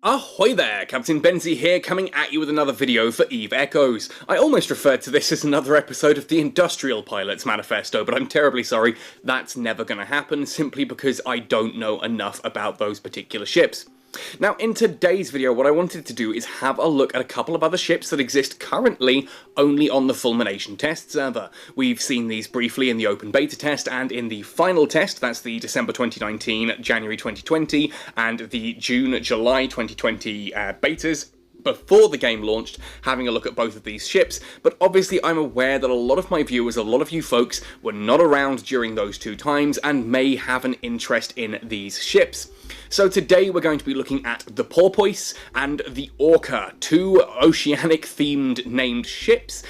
Ahoy there, Captain Benzie here, coming at you with another video for EVE Echoes. I almost referred to this as another episode of the Industrial Pilots Manifesto, but I'm terribly sorry, that's never going to happen, simply because I don't know enough about those particular ships. Now, in today's video, what I wanted to do is have a look at a couple of other ships that exist currently only on the Fulmination test server. We've seen these briefly in the open beta test and in the final test, that's the December 2019, January 2020, and the June-July 2020 betas, before the game launched, having a look at both of these ships, but obviously I'm aware that a lot of my viewers, a lot of you folks, were not around during those two times and may have an interest in these ships. So today we're going to be looking at the Porpoise and the Orca, two oceanic-themed named ships,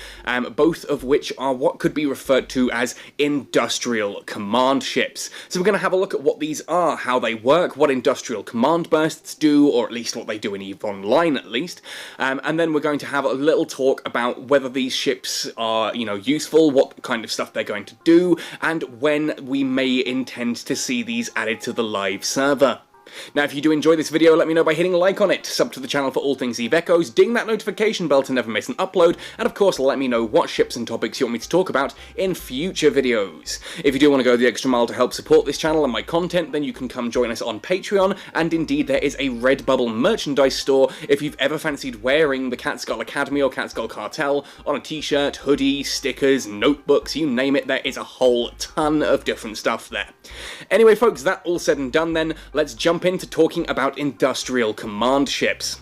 both of which are what could be referred to as industrial command ships. So we're going to have a look at what these are, how they work, what industrial command bursts do, or at least what they do in EVE Online at least, and then we're going to have a little talk about whether these ships are, useful, what kind of stuff they're going to do, and when we may intend to see these added to the live server. Now, if you do enjoy this video, let me know by hitting like on it, sub to the channel for all things EVE Echoes, ding that notification bell to never miss an upload, and of course let me know what ships and topics you want me to talk about in future videos. If you do want to go the extra mile to help support this channel and my content, then you can come join us on Patreon, and indeed there is a Redbubble merchandise store if you've ever fancied wearing the Catskull Academy or Catskull Cartel on a t-shirt, hoodie, stickers, notebooks, you name it, there is a whole ton of different stuff there. Anyway folks, that all said and done then, let's jump into talking about industrial command ships.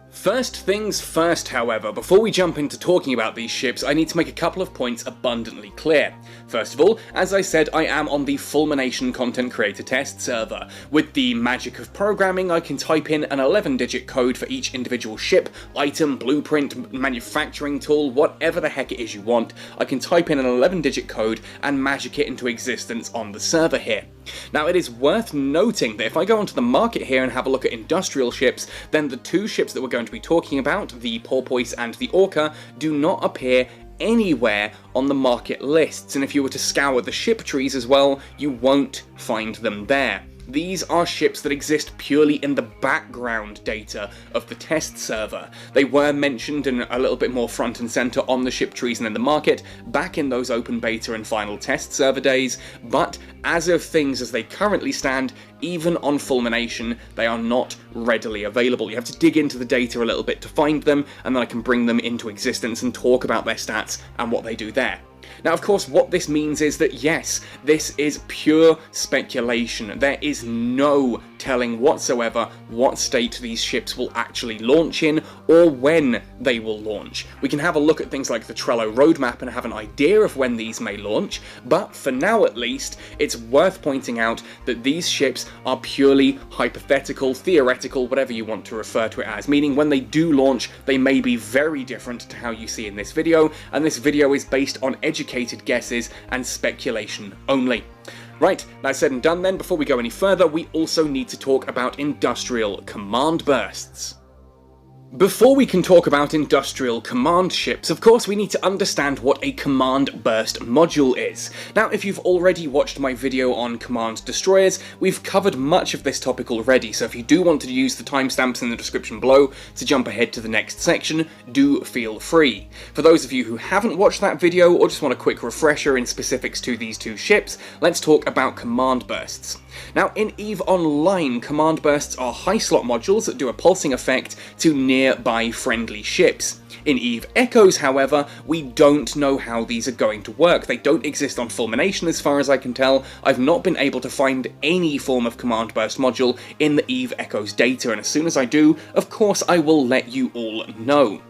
First things first, however, before we jump into talking about these ships, I need to make a couple of points abundantly clear. First of all, as I said, I am on the Fulmination Content Creator Test server. With the magic of programming, I can type in an 11-digit code for each individual ship, item, blueprint, manufacturing tool, whatever the heck it is you want. I can type in an 11-digit code and magic it into existence on the server here. Now, it is worth noting that if I go onto the market here and have a look at industrial ships, then the two ships that we're going to be talking about, the Porpoise and the Orca, do not appear anywhere on the market lists, and if you were to scour the ship trees as well, you won't find them there. These are ships that exist purely in the background data of the test server. They were mentioned in a little bit more front and center on the ship trees and in the market back in those open beta and final test server days, but as of things as they currently stand, even on Fulmination, they are not readily available. You have to dig into the data a little bit to find them, and then I can bring them into existence and talk about their stats and what they do there. Now, of course, what this means is that, yes, this is pure speculation. There is no telling whatsoever what state these ships will actually launch in, or when they will launch. We can have a look at things like the Trello roadmap and have an idea of when these may launch, but for now at least, it's worth pointing out that these ships are purely hypothetical, theoretical, whatever you want to refer to it as, meaning when they do launch, they may be very different to how you see in this video, and this video is based on educated guesses and speculation only. Right, that said and done then, before we go any further, we also need to talk about industrial command bursts. Before we can talk about industrial command ships, of course we need to understand what a command burst module is. Now, if you've already watched my video on command destroyers, we've covered much of this topic already, so if you do want to use the timestamps in the description below to jump ahead to the next section, do feel free. For those of you who haven't watched that video, or just want a quick refresher in specifics to these two ships, let's talk about command bursts. Now, in EVE Online, command bursts are high slot modules that do a pulsing effect to nearby friendly ships. In EVE Echoes, however, we don't know how these are going to work. They don't exist on Fulmination as far as I can tell. I've not been able to find any form of command burst module in the EVE Echoes data, and as soon as I do, of course I will let you all know.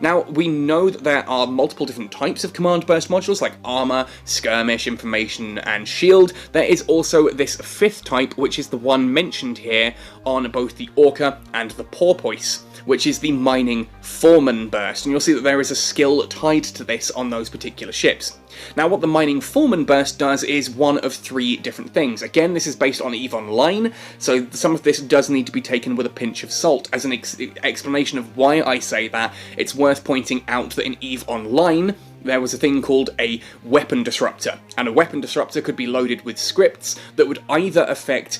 Now, we know that there are multiple different types of command burst modules like armor, skirmish, information, and shield. There is also this fifth type, which is the one mentioned here on both the Orca and the Porpoise, which is the mining foreman burst, and you'll see that there is a skill tied to this on those particular ships. Now, what the mining foreman burst does is one of three different things. Again, this is based on EVE Online, so some of this does need to be taken with a pinch of salt. As an explanation of why I say that, it's worth pointing out that in EVE Online, there was a thing called a weapon disruptor, and a weapon disruptor could be loaded with scripts that would either affect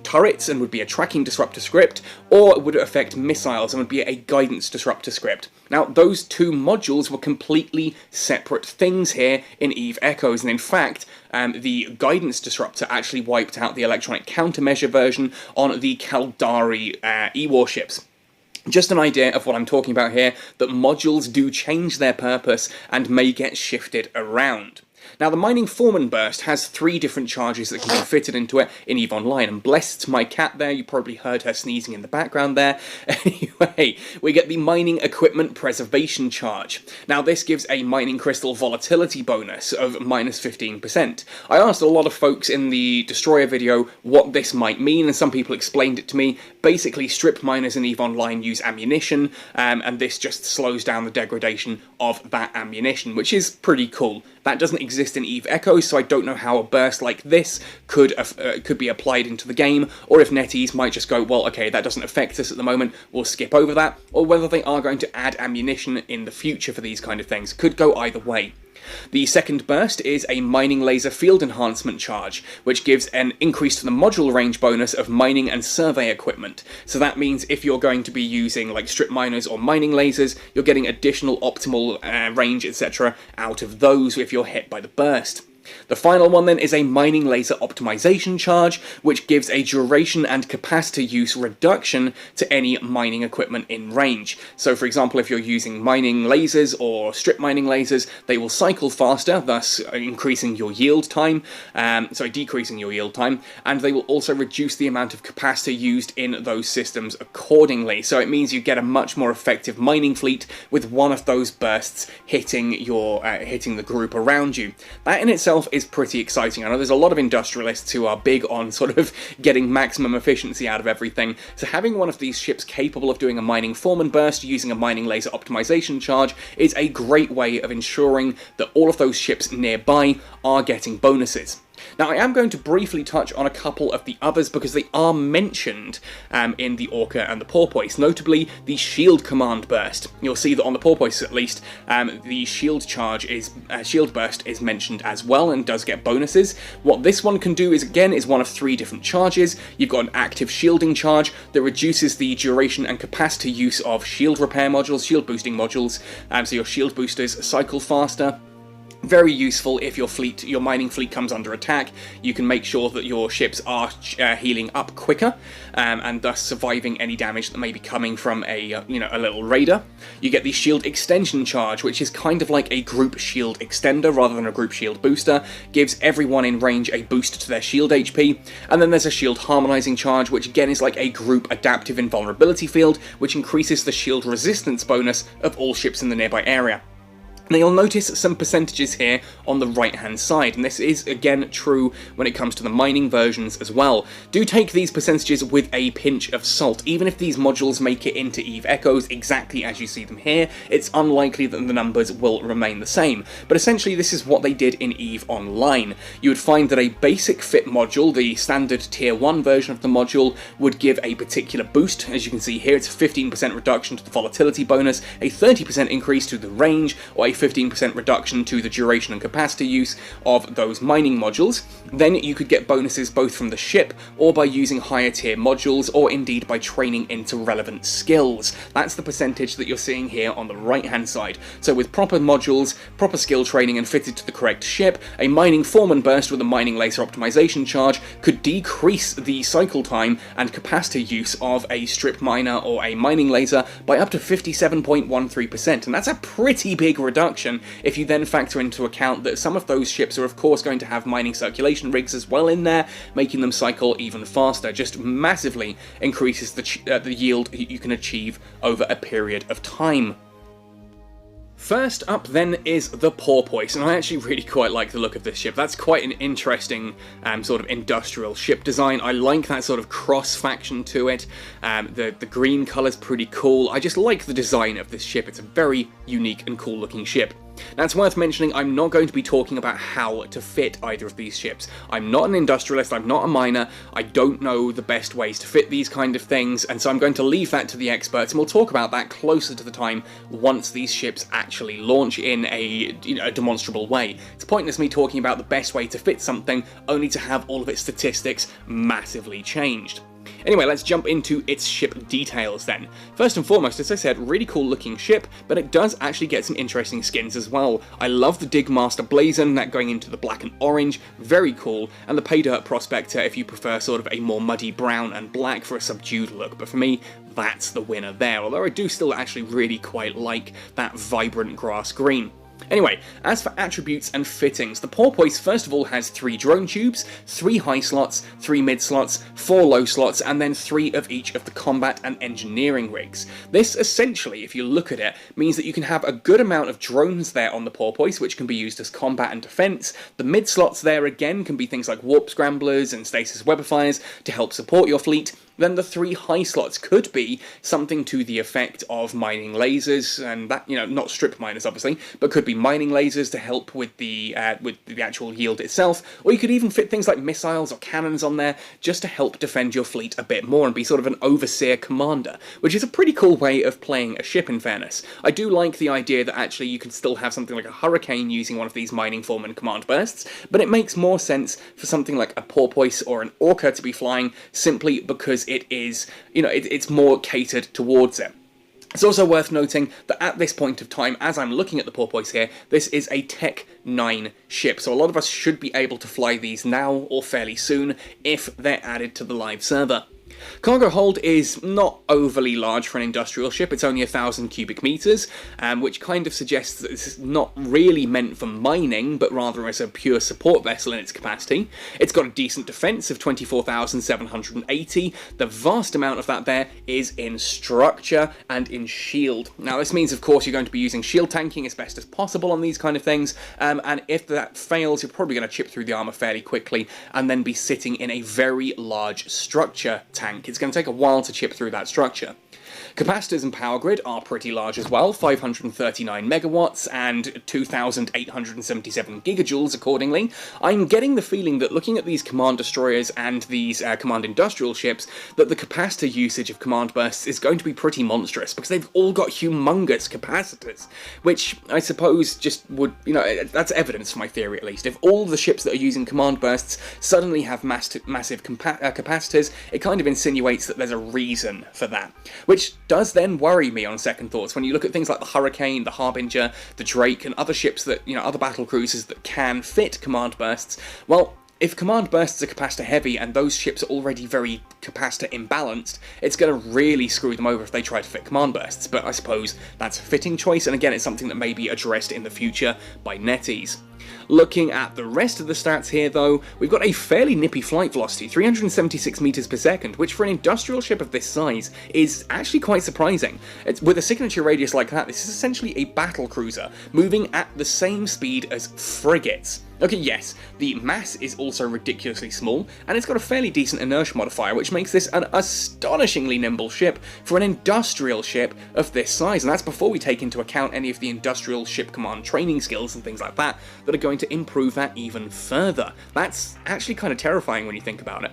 turrets and would be a tracking disruptor script, or would it affect missiles and would be a guidance disruptor script. Now, those two modules were completely separate things here in Eve Echoes, and in fact, the guidance disruptor actually wiped out the electronic countermeasure version on the Caldari E-warships. Just an idea of what I'm talking about here, that modules do change their purpose and may get shifted around. Now, the Mining Foreman burst has 3 different charges that can be fitted into it in EVE Online, and blessed my cat there, you probably heard her sneezing in the background there. Anyway, we get the Mining Equipment Preservation charge. Now, this gives a mining crystal volatility bonus of minus 15%. I asked a lot of folks in the Destroyer video what this might mean, and some people explained it to me. Basically, strip miners in EVE Online use ammunition, and this just slows down the degradation of that ammunition, which is pretty cool. That doesn't exist in EVE Echoes, so I don't know how a burst like this could be applied into the game, or if NetEase might just go, well, okay, that doesn't affect us at the moment, we'll skip over that, or whether they are going to add ammunition in the future for these kind of things. Could go either way. The second burst is a Mining Laser Field Enhancement charge, which gives an increase to the module range bonus of mining and survey equipment. So that means if you're going to be using like strip miners or mining lasers, you're getting additional optimal range, etc. out of those if you're hit by the burst. The final one then is a Mining Laser Optimization charge, which gives a duration and capacity use reduction to any mining equipment in range. So for example, if you're using mining lasers or strip mining lasers, they will cycle faster, thus increasing your yield time, decreasing your yield time, and they will also reduce the amount of capacity used in those systems accordingly. So it means you get a much more effective mining fleet with one of those bursts hitting the group around you. That in itself is pretty exciting. I know there's a lot of industrialists who are big on sort of getting maximum efficiency out of everything, so having one of these ships capable of doing a Mining Foreman burst using a Mining Laser Optimization charge is a great way of ensuring that all of those ships nearby are getting bonuses. Now, I am going to briefly touch on a couple of the others because they are mentioned in the Orca and the Porpoise, notably the Shield Command Burst. You'll see that on the Porpoise, at least, the Shield Burst is mentioned as well and does get bonuses. What this one can do is one of 3 different charges. You've got an active shielding charge that reduces the duration and capacity use of shield repair modules, shield boosting modules, so your shield boosters cycle faster. Very useful if your mining fleet comes under attack. You can make sure that your ships are healing up quicker, and thus surviving any damage that may be coming from a little raider. You get the Shield Extension charge, which is kind of like a group shield extender rather than a group shield booster. Gives everyone in range a boost to their shield HP. And then there's a Shield Harmonizing charge, which again is like a group adaptive invulnerability field, which increases the shield resistance bonus of all ships in the nearby area. Now you'll notice some percentages here on the right hand side, and this is again true when it comes to the mining versions as well. Do take these percentages with a pinch of salt. Even if these modules make it into EVE Echoes exactly as you see them here, it's unlikely that the numbers will remain the same. But essentially this is what they did in EVE Online. You would find that a basic fit module, the standard tier 1 version of the module, would give a particular boost. As you can see here, it's a 15% reduction to the volatility bonus, a 30% increase to the range, or a 15% reduction to the duration and capacity use of those mining modules. Then you could get bonuses both from the ship, or by using higher tier modules, or indeed by training into relevant skills. That's the percentage that you're seeing here on the right hand side. So with proper modules, proper skill training and fitted to the correct ship, a Mining Foreman burst with a Mining Laser Optimization charge could decrease the cycle time and capacity use of a strip miner or a mining laser by up to 57.13%, and that's a pretty big reduction if you then factor into account that some of those ships are of course going to have mining circulation rigs as well in there, making them cycle even faster. Just massively increases the yield you can achieve over a period of time. First up then is the Porpoise, and I actually really quite like the look of this ship. That's quite an interesting sort of industrial ship design. I like that sort of cross-faction to it. The green colour's pretty cool. I just like the design of this ship. It's a very unique and cool looking ship. Now it's worth mentioning I'm not going to be talking about how to fit either of these ships. I'm not an industrialist, I'm not a miner, I don't know the best ways to fit these kind of things, and so I'm going to leave that to the experts, and we'll talk about that closer to the time once these ships actually launch in a demonstrable way. It's pointless me talking about the best way to fit something only to have all of its statistics massively changed. Anyway, let's jump into its ship details then. First and foremost, as I said, really cool looking ship, but it does actually get some interesting skins as well. I love the Digmaster Blazon, that going into the black and orange, very cool, and the Paydirt Prospector if you prefer sort of a more muddy brown and black for a subdued look, but for me, that's the winner there, although I do still actually really quite like that vibrant grass green. Anyway, as for attributes and fittings, the Porpoise first of all has 3 drone tubes, 3 high slots, 3 mid slots, 4 low slots, and then 3 of each of the combat and engineering rigs. This essentially, if you look at it, means that you can have a good amount of drones there on the Porpoise, which can be used as combat and defense. The mid slots there again can be things like warp scramblers and stasis webifiers to help support your fleet. Then the 3 high slots could be something to the effect of mining lasers, and that, not strip miners obviously, but could be mining lasers to help with the actual yield itself, or you could even fit things like missiles or cannons on there just to help defend your fleet a bit more and be sort of an overseer commander, which is a pretty cool way of playing a ship in fairness. I do like the idea that actually you can still have something like a Hurricane using one of these mining foreman command bursts, but it makes more sense for something like a Porpoise or an Orca to be flying simply because it is, it's more catered towards it. It's also worth noting that at this point of time, as I'm looking at the Porpoise here, this is a Tech 9 ship, so a lot of us should be able to fly these now or fairly soon if they're added to the live server. Cargo hold is not overly large for an industrial ship, it's only 1,000 cubic meters, which kind of suggests that this is not really meant for mining, but rather as a pure support vessel in its capacity. It's got a decent defense of 24,780, the vast amount of that there is in structure and in shield. Now this means of course you're going to be using shield tanking as best as possible on these kind of things, and if that fails you're probably going to chip through the armour fairly quickly and then be sitting in a very large structure tank. It's going to take a while to chip through that structure. Capacitors and power grid are pretty large as well, 539 megawatts and 2,877 gigajoules accordingly. I'm getting the feeling that looking at these command destroyers and these command industrial ships, that the capacitor usage of command bursts is going to be pretty monstrous, because they've all got humongous capacitors, which I suppose just would, that's evidence for my theory at least. If all the ships that are using command bursts suddenly have massive capacitors, it kind of insinuates that there's a reason for that, which does then worry me on second thoughts when you look at things like the Hurricane, the Harbinger, the Drake, and other ships that, other battle cruisers that can fit command bursts. Well, if command bursts are capacitor heavy and those ships are already very capacitor imbalanced, it's going to really screw them over if they try to fit command bursts, but I suppose that's a fitting choice, and again it's something that may be addressed in the future by NetEase. Looking at the rest of the stats here though, we've got a fairly nippy flight velocity, 376 meters per second, which for an industrial ship of this size is actually quite surprising. With a signature radius like that, this is essentially a battle cruiser, moving at the same speed as frigates. Okay, yes, the mass is also ridiculously small, and it's got a fairly decent inertia modifier, which makes this an astonishingly nimble ship for an industrial ship of this size, and that's before we take into account any of the industrial ship command training skills and things like that are going to improve that even further. That's actually kind of terrifying when you think about it.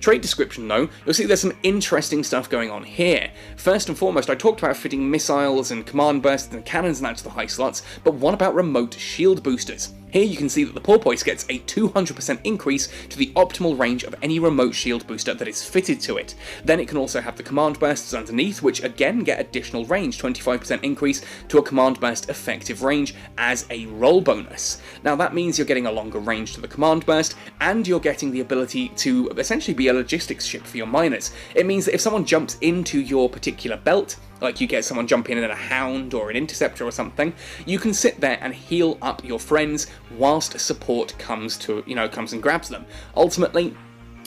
Trait description though, you'll see there's some interesting stuff going on here. First and foremost, I talked about fitting missiles and command bursts and cannons and that to the high slots, but what about remote shield boosters? Here you can see that the Porpoise gets a 200% increase to the optimal range of any remote shield booster that is fitted to it. Then it can also have the command bursts underneath, which again get additional range, 25% increase to a command burst effective range as a roll bonus. Now that means you're getting a longer range to the command burst, and you're getting the ability to essentially be a logistics ship for your miners. It means that if someone jumps into your particular belt, like you get someone jumping in a Hound or an Interceptor or something, you can sit there and heal up your friends whilst support comes and grabs them. Ultimately,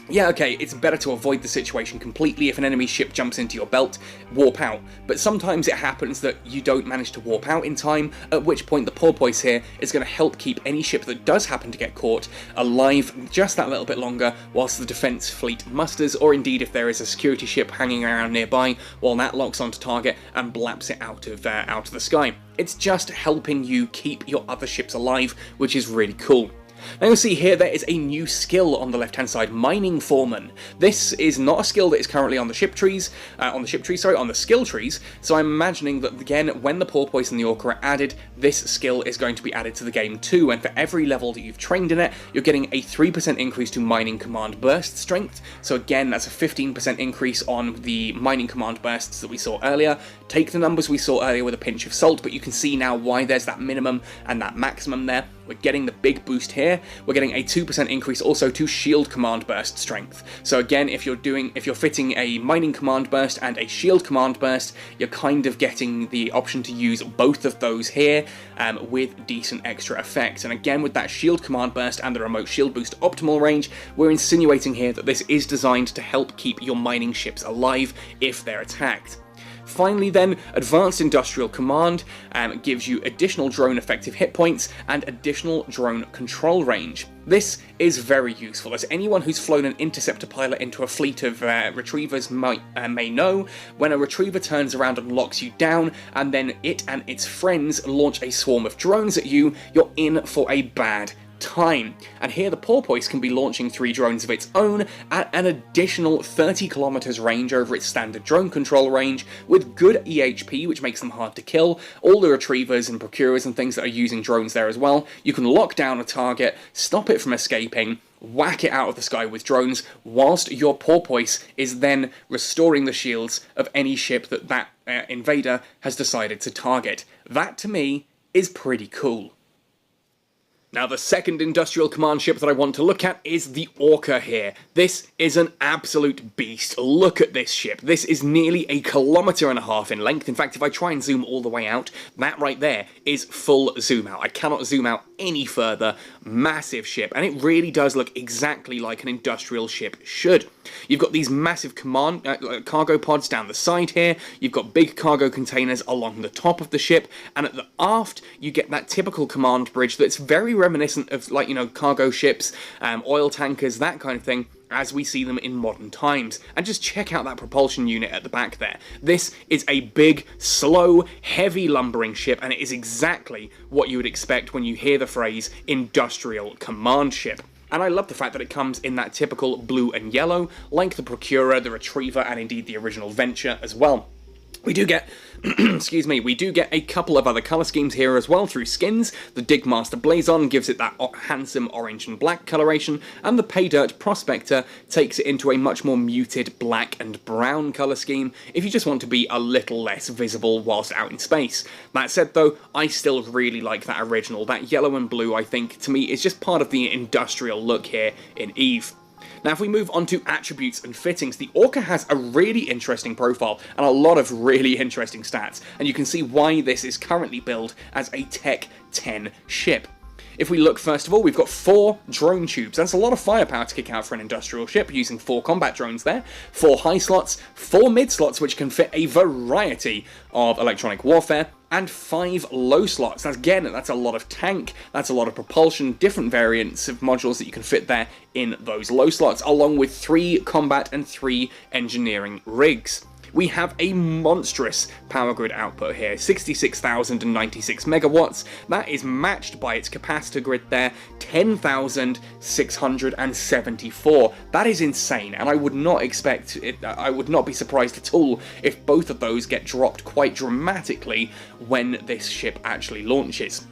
Yeah, okay, it's better to avoid the situation completely. If an enemy ship jumps into your belt, warp out. But sometimes it happens that you don't manage to warp out in time, at which point the Porpoise here is going to help keep any ship that does happen to get caught alive just that little bit longer whilst the defense fleet musters, or indeed if there is a security ship hanging around nearby, while that locks onto target and blaps it out of the sky. It's just helping you keep your other ships alive, which is really cool. Now you'll see here there is a new skill on the left hand side, Mining Foreman. This is not a skill that is currently on the on the skill trees, so I'm imagining that again when the Porpoise and the Orca are added, this skill is going to be added to the game too, and for every level that you've trained in it, you're getting a 3% increase to Mining Command Burst Strength, so again that's a 15% increase on the Mining Command Bursts that we saw earlier. Take the numbers we saw earlier with a pinch of salt, but you can see now why there's that minimum and that maximum there. We're getting the big boost here. We're getting a 2% increase also to Shield Command Burst Strength. So again, if you're fitting a Mining Command Burst and a Shield Command Burst, you're kind of getting the option to use both of those here with decent extra effects. And again, with that Shield Command Burst and the Remote Shield Boost optimal range, we're insinuating here that this is designed to help keep your mining ships alive if they're attacked. Finally then, Advanced Industrial Command gives you additional drone effective hit points and additional drone control range. This is very useful, as anyone who's flown an interceptor pilot into a fleet of retrievers may know. When a retriever turns around and locks you down, and then it and its friends launch a swarm of drones at you, you're in for a bad time. And here the Porpoise can be launching 3 drones of its own at an additional 30 kilometers range over its standard drone control range, with good EHP, which makes them hard to kill. All the retrievers and procurers and things that are using drones there as well. You can lock down a target, stop it from escaping, whack it out of the sky with drones, whilst your Porpoise is then restoring the shields of any ship that invader has decided to target. That, to me, is pretty cool. Now, the second industrial command ship that I want to look at is the Orca here. This is an absolute beast. Look at this ship. This is nearly 1.5 kilometers in length. In fact, if I try and zoom all the way out, that right there is full zoom out. I cannot zoom out any further. Massive ship, and it really does look exactly like an industrial ship should. You've got these massive cargo pods down the side here. You've got big cargo containers along the top of the ship, and at the aft, you get that typical command bridge that's very reminiscent of, like, cargo ships, oil tankers, that kind of thing, as we see them in modern times. And just check out that propulsion unit at the back there. This is a big, slow, heavy lumbering ship, and it is exactly what you would expect when you hear the phrase industrial command ship. And I love the fact that it comes in that typical blue and yellow, like the Procurer, the Retriever, and indeed the original Venture as well. We do get, we do get a couple of other colour schemes here as well through skins. The Digmaster Blazon gives it that handsome orange and black coloration, and the Paydirt Prospector takes it into a much more muted black and brown colour scheme if you just want to be a little less visible whilst out in space. That said though, I still really like that original. That yellow and blue, I think, to me, is just part of the industrial look here in EVE. Now, if we move on to attributes and fittings, the Orca has a really interesting profile and a lot of really interesting stats, and you can see why this is currently billed as a Tech 10 ship. If we look, first of all, we've got 4 drone tubes. That's a lot of firepower to kick out for an industrial ship, using 4 combat drones there, 4 high slots, 4 mid slots, which can fit a variety of electronic warfare, and 5 low slots. That's a lot of tank, that's a lot of propulsion, different variants of modules that you can fit there in those low slots, along with 3 combat and 3 engineering rigs. We have a monstrous power grid output here, 66,096 megawatts. That is matched by its capacitor grid there, 10,674. That is insane, and I would not expect it, I would not be surprised at all if both of those get dropped quite dramatically when this ship actually launches.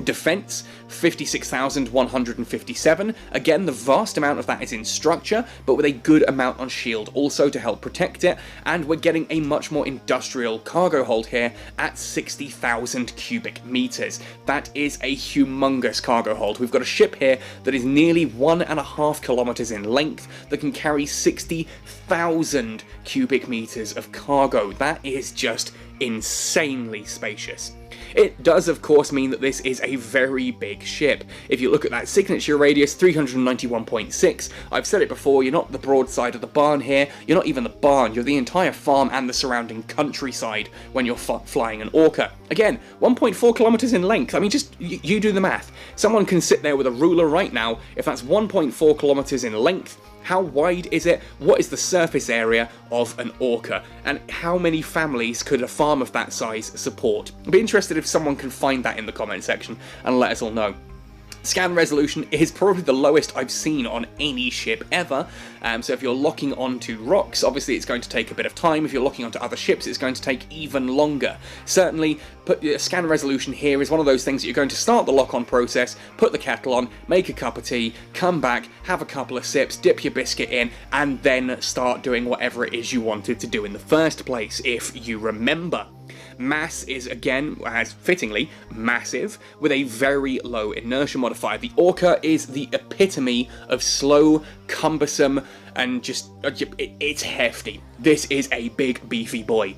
Defense, 56,157. Again, the vast amount of that is in structure, but with a good amount on shield also to help protect it, and we're getting a much more industrial cargo hold here at 60,000 cubic meters. That is a humongous cargo hold. We've got a ship here that is nearly 1.5 kilometers in length that can carry 60,000 cubic meters of cargo. That is just insanely spacious. It does of course mean that this is a very big ship. If you look at that signature radius, 391.6, I've said it before, you're not the broadside of the barn here, you're not even the barn, you're the entire farm and the surrounding countryside when you're flying an Orca. Again, 1.4 kilometers in length. I mean, just you do the math. Someone can sit there with a ruler right now. If that's 1.4 kilometers in length, how wide is it? What is the surface area of an Orca? And how many families could a farm of that size support? I'd be interested if someone can find that in the comment section and let us all know. Scan resolution is probably the lowest I've seen on any ship ever, so if you're locking onto rocks, obviously it's going to take a bit of time. If you're locking onto other ships, it's going to take even longer. Certainly, scan resolution here is one of those things that you're going to start the lock-on process, put the kettle on, make a cup of tea, come back, have a couple of sips, dip your biscuit in, and then start doing whatever it is you wanted to do in the first place, if you remember. Mass is, again, as fittingly, massive, with a very low inertia modifier. The Orca is the epitome of slow, cumbersome, and just, it's hefty. This is a big, beefy boy.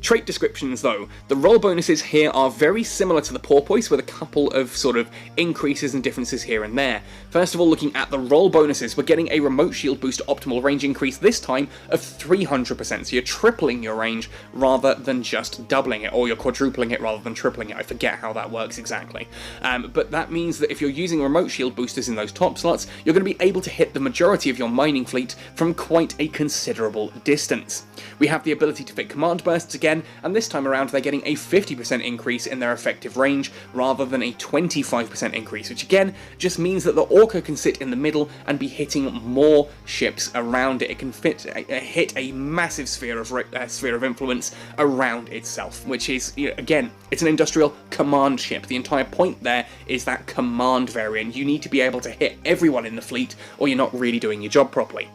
Trait descriptions though, the roll bonuses here are very similar to the Porpoise, with a couple of sort of increases and differences here and there. First of all, looking at the roll bonuses, we're getting a remote shield boost optimal range increase, this time of 300%, so you're tripling your range rather than just doubling it, or you're quadrupling it rather than tripling it. I forget how that works exactly. But that means that if you're using remote shield boosters in those top slots, you're going to be able to hit the majority of your mining fleet from quite a considerable distance. We have the ability to fit command bursts again, and this time around they're getting a 50% increase in their effective range rather than a 25% increase, which again just means that the Orca can sit in the middle and be hitting more ships around it. It can hit a massive sphere of influence around itself, which is, again, it's an industrial command ship. The entire point there is that command variant. You need to be able to hit everyone in the fleet, or you're not really doing your job properly.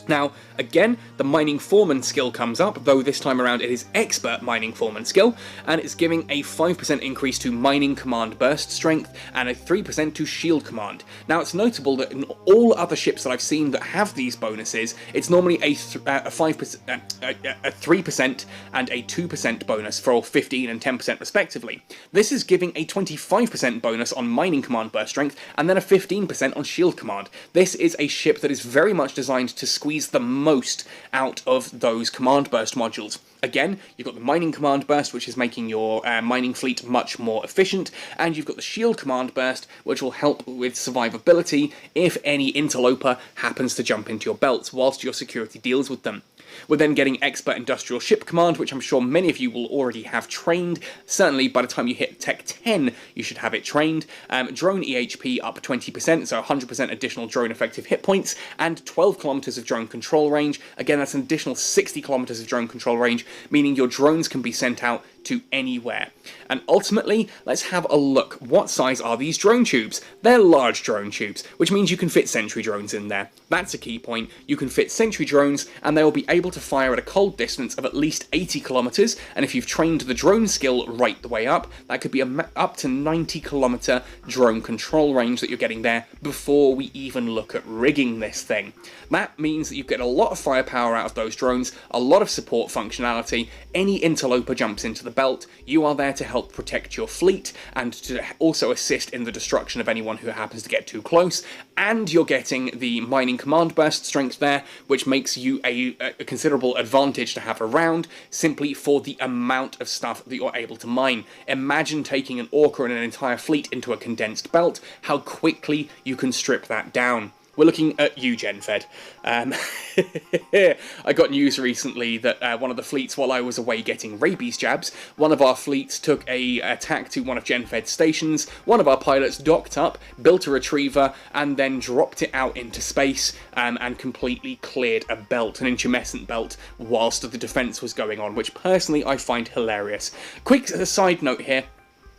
Now, again, the Mining Foreman skill comes up, though this time around it is Expert Mining Foreman skill, and it's giving a 5% increase to Mining Command Burst Strength and a 3% to Shield Command. Now, it's notable that in all other ships that I've seen that have these bonuses, it's normally a 3% and a 2% bonus for all 15 and 10% respectively. This is giving a 25% bonus on Mining Command Burst Strength and then a 15% on Shield Command. This is a ship that is very much designed to squeeze the most out of those command burst modules. Again, you've got the mining command burst, which is making your mining fleet much more efficient, and you've got the shield command burst, which will help with survivability if any interloper happens to jump into your belts whilst your security deals with them. We're then getting Expert Industrial Ship Command, which I'm sure many of you will already have trained. Certainly by the time you hit Tech 10, you should have it trained. Drone EHP up 20%, so 100% additional drone effective hit points, and 12 kilometers of drone control range. Again, that's an additional 60 kilometers of drone control range, meaning your drones can be sent out to anywhere. And ultimately, let's have a look. What size are these drone tubes? They're large drone tubes, which means you can fit sentry drones in there. That's a key point. You can fit sentry drones, and they will be able to fire at a cold distance of at least 80 kilometers, and if you've trained the drone skill right the way up, that could be up to 90 kilometer drone control range that you're getting there before we even look at rigging this thing. That means that you get a lot of firepower out of those drones, a lot of support functionality. Any interloper jumps into the belt, you are there to help protect your fleet and to also assist in the destruction of anyone who happens to get too close, and you're getting the mining command burst strength there, which makes you a considerable advantage to have around, simply for the amount of stuff that you're able to mine. Imagine taking an Orca and an entire fleet into a condensed belt, how quickly you can strip that down. We're looking at you, GenFed. I got news recently that one of the fleets, while I was away getting rabies jabs, one of our fleets took a attack to one of GenFed's stations. One of our pilots docked up, built a retriever, and then dropped it out into space and completely cleared a belt, an intumescent belt, whilst the defense was going on, which personally I find hilarious. Quick side note here.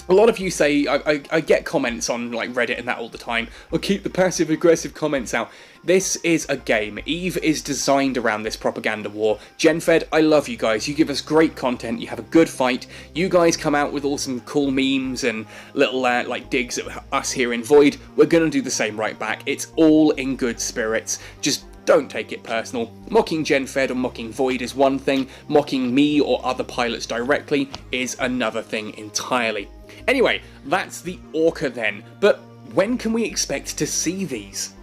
A lot of you say, I get comments on like Reddit and that all the time, or keep the passive-aggressive comments out. This is a game. EVE is designed around this propaganda war. GenFed, I love you guys. You give us great content. You have a good fight. You guys come out with all some cool memes and little like digs at us here in Void. We're going to do the same right back. It's all in good spirits. Just don't take it personal. Mocking GenFed or mocking Void is one thing, mocking me or other pilots directly is another thing entirely. Anyway, that's the Orca then, but when can we expect to see these?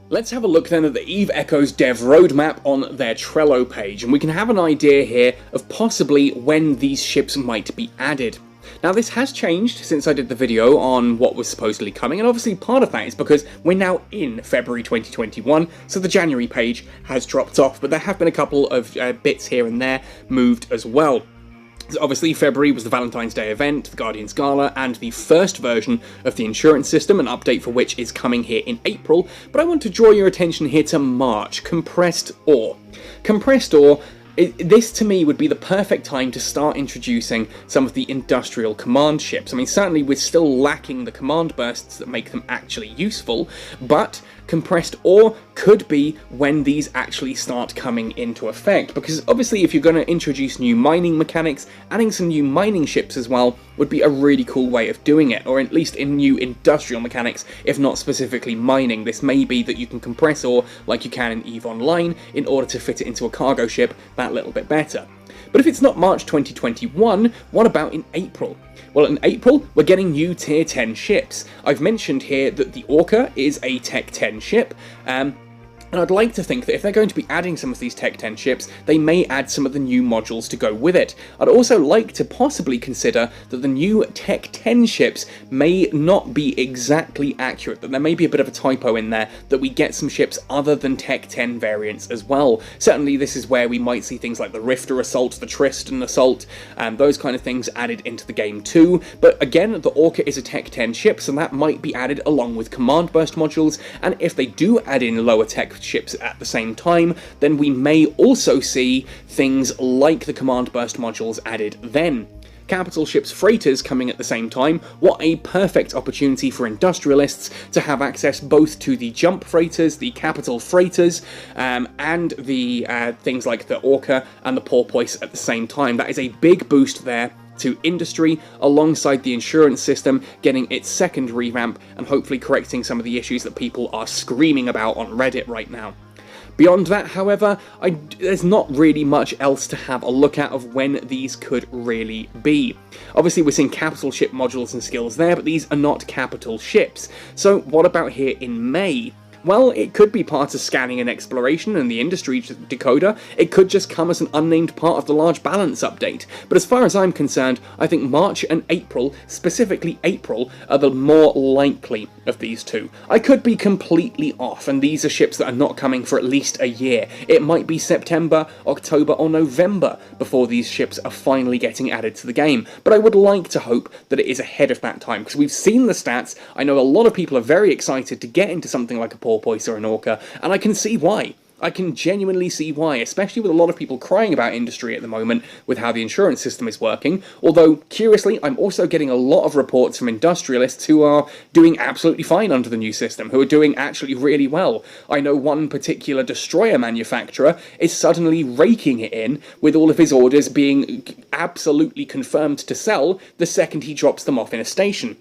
Let's have a look then at the Eve Echoes dev roadmap on their Trello page, and we can have an idea here of possibly when these ships might be added. Now this has changed since I did the video on what was supposedly coming, and obviously part of that is because we're now in February 2021, so the January page has dropped off, but there have been a couple of bits here and there moved as well. So obviously February was the Valentine's Day event, the Guardian's Gala, and the first version of the insurance system, an update for which is coming here in April, but I want to draw your attention here to March, Compressed Ore. Compressed Ore, this to me would be the perfect time to start introducing some of the industrial command ships. I mean, certainly we're still lacking the command bursts that make them actually useful, but Compressed Ore could be when these actually start coming into effect, because obviously if you're going to introduce new mining mechanics, adding some new mining ships as well would be a really cool way of doing it, or at least in new industrial mechanics, if not specifically mining. This may be that you can compress ore like you can in EVE Online in order to fit it into a cargo ship that little bit better. But if it's not March 2021, what about in April? Well, in April, we're getting new Tier 10 ships. I've mentioned here that the Orca is a Tech 10 ship, and I'd like to think that if they're going to be adding some of these Tech 10 ships, they may add some of the new modules to go with it. I'd also like to possibly consider that the new Tech 10 ships may not be exactly accurate, that there may be a bit of a typo in there, that we get some ships other than Tech 10 variants as well. Certainly this is where we might see things like the Rifter Assault, the Tristan Assault, and those kind of things added into the game too. But again, the Orca is a Tech 10 ship, so that might be added along with Command Burst modules, and if they do add in lower tech ships at the same time, then we may also see things like the Command Burst modules added then. Capital ships freighters coming at the same time, what a perfect opportunity for industrialists to have access both to the jump freighters, the capital freighters, and the things like the Orca and the Porpoise at the same time. That is a big boost there to industry, alongside the insurance system getting its second revamp and hopefully correcting some of the issues that people are screaming about on Reddit right now. Beyond that, however, there's not really much else to have a look at of when these could really be. Obviously, we're seeing capital ship modules and skills there, but these are not capital ships. So what about here in May? Well, it could be part of scanning and exploration and the industry decoder. It could just come as an unnamed part of the large balance update. But as far as I'm concerned, I think March and April, specifically April, are the more likely of these two. I could be completely off, and these are ships that are not coming for at least a year. It might be September, October, or November before these ships are finally getting added to the game. But I would like to hope that it is ahead of that time, because we've seen the stats. I know a lot of people are very excited to get into something like a Porpoise or an Orca, and I can see why. I can genuinely see why, especially with a lot of people crying about industry at the moment with how the insurance system is working, although, curiously, I'm also getting a lot of reports from industrialists who are doing absolutely fine under the new system, who are doing actually really well. I know one particular destroyer manufacturer is suddenly raking it in, with all of his orders being absolutely confirmed to sell the second he drops them off in a station.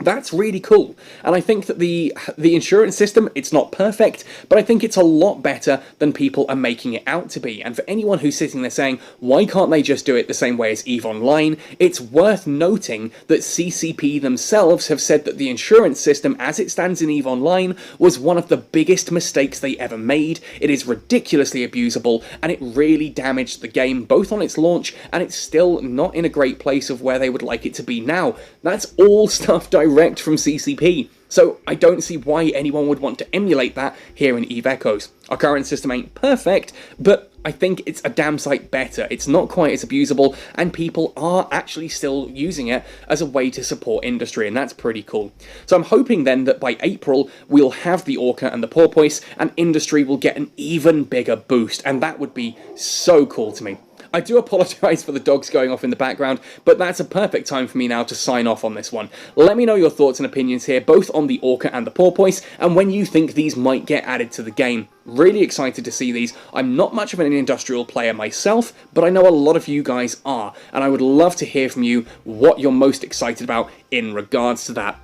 That's really cool, and I think that the insurance system, it's not perfect, but I think it's a lot better than people are making it out to be. And for anyone who's sitting there saying, why can't they just do it the same way as EVE Online, it's worth noting that CCP themselves have said that the insurance system as it stands in EVE Online was one of the biggest mistakes they ever made. It is ridiculously abusable, and it really damaged the game both on its launch, and it's still not in a great place of where they would like it to be now. That's all stuff direct from CCP, so I don't see why anyone would want to emulate that here in EVE Echoes. Our current system ain't perfect, but I think it's a damn sight better. It's not quite as abusable, and people are actually still using it as a way to support industry, and that's pretty cool. So I'm hoping then that by April we'll have the Orca and the Porpoise, and industry will get an even bigger boost, and that would be so cool to me. I do apologise for the dogs going off in the background, but that's a perfect time for me now to sign off on this one. Let me know your thoughts and opinions here, both on the Orca and the Porpoise, and when you think these might get added to the game. Really excited to see these. I'm not much of an industrial player myself, but I know a lot of you guys are, and I would love to hear from you what you're most excited about in regards to that.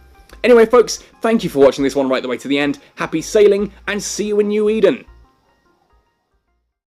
Anyway folks, thank you for watching this one right the way to the end, happy sailing, and see you in New Eden!